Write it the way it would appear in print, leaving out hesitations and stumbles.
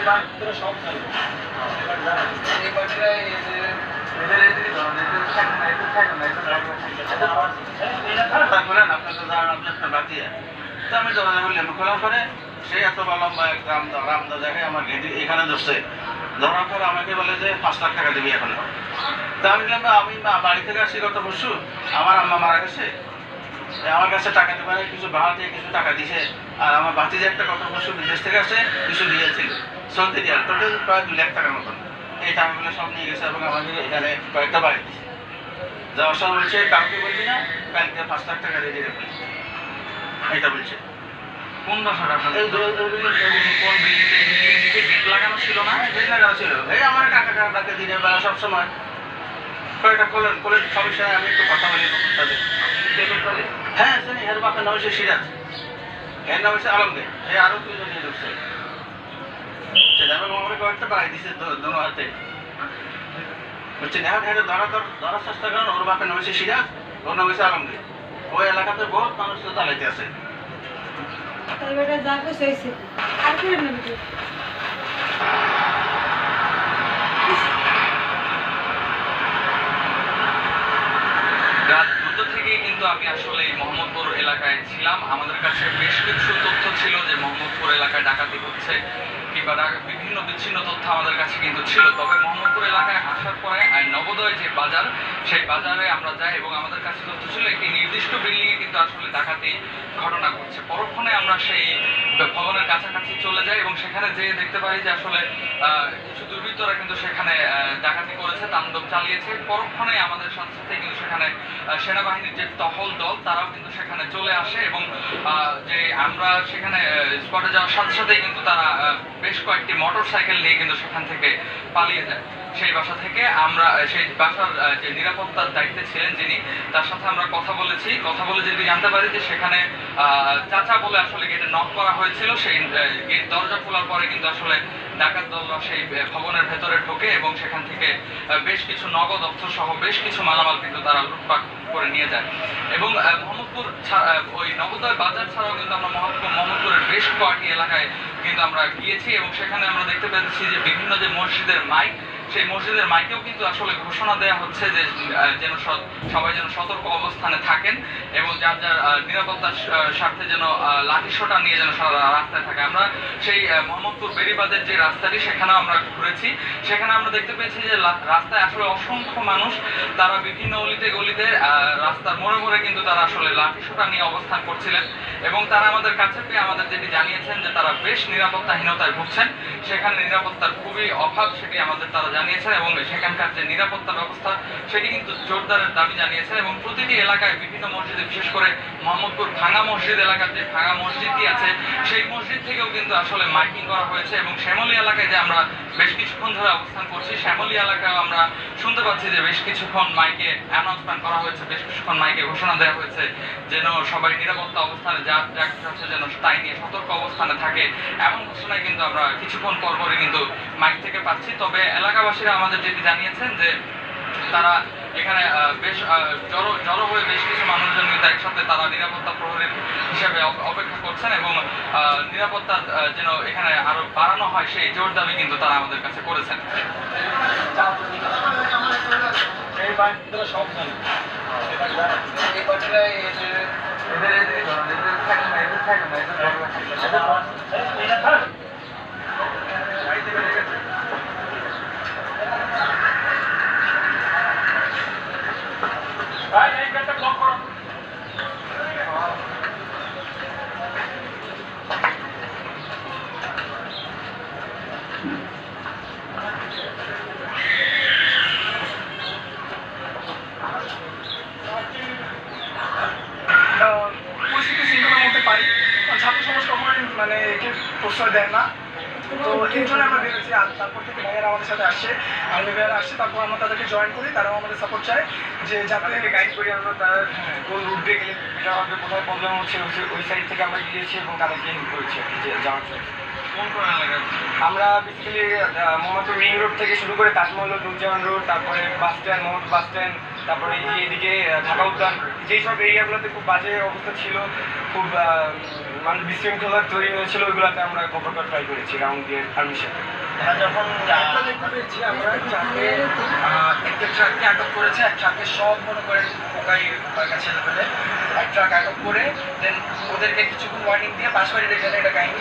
সব আমি দরজা বললাম খোলার পরে সেই এত লম্বা রামদা জায়গায় আমার ঘেঁটি এখানে ধরছে। ধরার পরে আমাকে বলে যে 5 লাখ টাকা দিবি এখন। তা আমি বললাম আমি বাড়ি থেকে আসছি গত পরশু, আমার আম্মা মারা গেছে, আমার কাছে টাকা দিতে পারে, কিছু ভাড়া দিয়ে কিছু টাকা দিছে, আর আমার বাতিজে একটা গত পরশু বিদেশ থেকে আসে কিছু দিয়েছিল চলতে দিয়ে টোটাল প্রায় 2 লাখ টাকার মতন। এই টাকাগুলো সব নিয়ে গেছে এবং আমাকে এখানে কয়েকটা বাড়ি দিচ্ছে। যাওয়ার সময় বলছে কাউকে বলবি না, কালকে 5 লাখ টাকা দিয়ে দিয়ে ফেলছি, এটা বলছে। কোন বাসাটা আপনাদের? কোন বিল্ডিং গেট লাগানো ছিল না? গেট লাগানো ছিল। এই আমার কাকা কাকাকে দিনের বেলা সবসময় কয়েকটা কোলের সমস্যায় আমি একটু কথা বলি তাদের। হ্যাঁ জানি, এর বাপের নাম হচ্ছে সিরাজ, এর নাম হচ্ছে আলমগীর, এই আরো 2 জন নিয়ে ঢুকছে। সেটা এবং আমাকে কয়েকটা বাড়ি দিচ্ছে দোনো হাতে। বলছে নেহাত হেঁটে ধরার চেষ্টা করেন, ওর বাপের নাম হচ্ছে সিরাজ, ওর নাম হচ্ছে আলমগীর। ওই এলাকাতে বহুত মানুষ তো চালাইতে আছে। রাত 2টা থেকে কিন্তু আমি আসলে এই মোহাম্মদপুর এলাকায় ছিলাম। আমাদের কাছে বেশ কিছু তথ্য ছিল যে মোহাম্মদপুর এলাকায় ডাকাতি হচ্ছে কিংবা বিভিন্ন বিচ্ছিন্ন তথ্য আমাদের কাছে কিন্তু ছিল। তবে মোহাম্মদপুর এলাকায় আসার পরে নবোদয় যে বাজার, সেই বাজারে আমরা যাই এবং আমাদের কাছে তথ্য ছিল একটি নির্দিষ্ট বিল্ডিংয়ে কিন্তু আসলে ডাকাতি ঘটনা ঘটছে। পরক্ষণে আমরা সেই ভবনের কাছাকাছি চলে যাই এবং সেখানে যেয়ে দেখতে পাই যে আসলে কিছু দুর্বৃত্তরা কিন্তু সেখানে ডাকাতি করেছে, তাণ্ডব চালিয়েছে। পরক্ষণে আমাদের সাথে সাথে কিন্তু সেখানে সেনাবাহিনীর যে টহল দল তারাও কিন্তু সেখানে চলে আসে এবং যে আমরা সেখানে স্পটে যাওয়ার সাথে সাথেই কিন্তু তারা বেশ কয়েকটি মোটরসাইকেল নিয়ে কিন্তু সেখান থেকে পালিয়ে যায়। সেই বাসা থেকে আমরা সেই বাসার যে নিরাপত্তার দায়িত্বে ছিলেন যিনি, তার সাথে আমরা কথা বলেছি। কথা বলে যদি জানতে পারি যে সেখানে চাচা বলে আসলে গেটে নক করা হয়েছিল, সেই গেট দরজা খোলার পরে কিন্তু আসলে ডাকাত দলরা সেই ভবনের ভেতরে ঢোকে এবং সেখান থেকে বেশ কিছু নগদ অর্থ সহ বেশ কিছু মালামাল কিন্তু তারা লুটপাট করে নিয়ে যায়। এবং মোহাম্মদপুর ওই নবোদয় বাজার ছাড়াও কিন্তু আমরা মোহাম্মদপুরের বেশ কয়েকটি এলাকায় কিন্তু আমরা গিয়েছি এবং সেখানে আমরা দেখতে পেয়েছি যে বিভিন্ন যে মসজিদের মাইক, সেই মসজিদের মাইকেও কিন্তু আসলে ঘোষণা দেওয়া হচ্ছে যে যেন সবাই যেন সতর্ক অবস্থানে থাকেন এবং যার যার নিরাপত্তার স্বার্থে যেন লাঠিসোঁটা নিয়ে যেন সারা রাস্তায় থাকে। আমরা সেই মোহাম্মদপুর বেরিবাদের যে রাস্তাটি সেখানেও আমরা ঘুরেছি, সেখানে আমরা দেখতে পেয়েছি যে রাস্তায় আসলে অসংখ্য মানুষ, তারা বিভিন্ন অলিতে গলিতে রাস্তার মোড়ে মোড়ে কিন্তু তারা আসলে লাঠিসোঁটা নিয়ে অবস্থান করছিলেন এবং তারা আমাদের কাছে পেয়ে আমাদের যেটি জানিয়েছেন যে তারা বেশ নিরাপত্তাহীনতায় ভুগছেন, সেখানে নিরাপত্তার খুবই অভাব সেটি আমাদের তারা জানিয়েছেন এবং সেখানকার যে নিরাপত্তা ব্যবস্থা সেটি কিন্তু জোরদারের দাবি জানিয়েছেন। এবং প্রতিটি এলাকায় বিভিন্ন মসজিদে, বিশেষ করে মোহাম্মদপুর ভাঙা মসজিদ এলাকার যে ভাঙা মসজিদটি আছে সেই মসজিদ থেকেও কিন্তু আসলে মাইকিং করা হয়েছে এবং শ্যামলী এলাকায় যে আমরা বেশ কিছুক্ষণ ধরে অবস্থান করছি, শ্যামলী এলাকায় আমরা শুনতে পাচ্ছি যে বেশ কিছুক্ষণ মাইকে অ্যানাউন্সমেন্ট করা হয়েছে, বেশ কিছুক্ষণ মাইকে ঘোষণা দেওয়া হয়েছে যেন সবাই নিরাপত্তা অবস্থানে যা যাচ্ছে যেন তাই নিয়ে সতর্ক অবস্থানে থাকে, এমন ঘোষণায় কিন্তু আমরা কিছুক্ষণ পরপরই কিন্তু মাইক থেকে পাচ্ছি। তবে এলাকাবাসীরা আমাদের যেটি জানিয়েছেন যে তারা এখানে বেশ জড়ো হয়ে বেশ কিছু মানুষজন কিন্তু একসাথে তারা নিরাপত্তা প্রহরীর হিসেবে অপেক্ষা করছেন এবং নিরাপত্তা যেন এখানে আরো বাড়ানো হয় সেই জোর দাবি কিন্তু তারা আমাদের কাছে করেছেন। ছাত্র সমাজ কখনোই মানে একে প্রশ্রয় দেয় না, তো এই জন্য আমরা বেরোচ্ছি। আর তারপর থেকে ভাইয়ারা আমাদের সাথে আসছে, আর্মি ভাইয়ারা আসছে, তারপর আমরা তাদেরকে জয়েন করি, তারাও আমাদের সাপোর্ট চায় যে যাতে গাইড করি আমরা তার কোন রুট দিয়ে গেলে এটা আমাদের কোথায় প্রবলেম হচ্ছে ওই সাইড থেকে আমরা গিয়েছি এবং তাদেরকে হেল্প করেছি যে যাওয়ার জন্য। আমরা বেসিক্যালি মোহাম্মদপুর রিং রোড থেকে শুরু করে তাজমহল, নুরজাহান রোড, তারপরে bus stand, Mohammad bus stand, তারপরে এই যে এদিকে ঢাকা উদ্যান, যেই সব এরিয়াগুলোতে খুব বাজে অবস্থা ছিল, খুব মানে বিশৃঙ্খলা তৈরি হয়েছিল, ওইগুলোতে আমরা কভার করার ট্রাই করেছি রাউন্ড দিয়ে আর্মির সাথে। আমরা যখন একটা দেখতে পেয়েছি, আমরা ট্রাকে একটা ট্রাককে আটক করেছে, এক ট্রাকে সব মনে করেন পোকাই ছেলে ফেলে এক ট্রাক আটক করে দেন ওদেরকে কিছুক্ষণ ওয়ার্নিং দিয়ে বাঁশবাড়ি রেখে এটা কাহিনী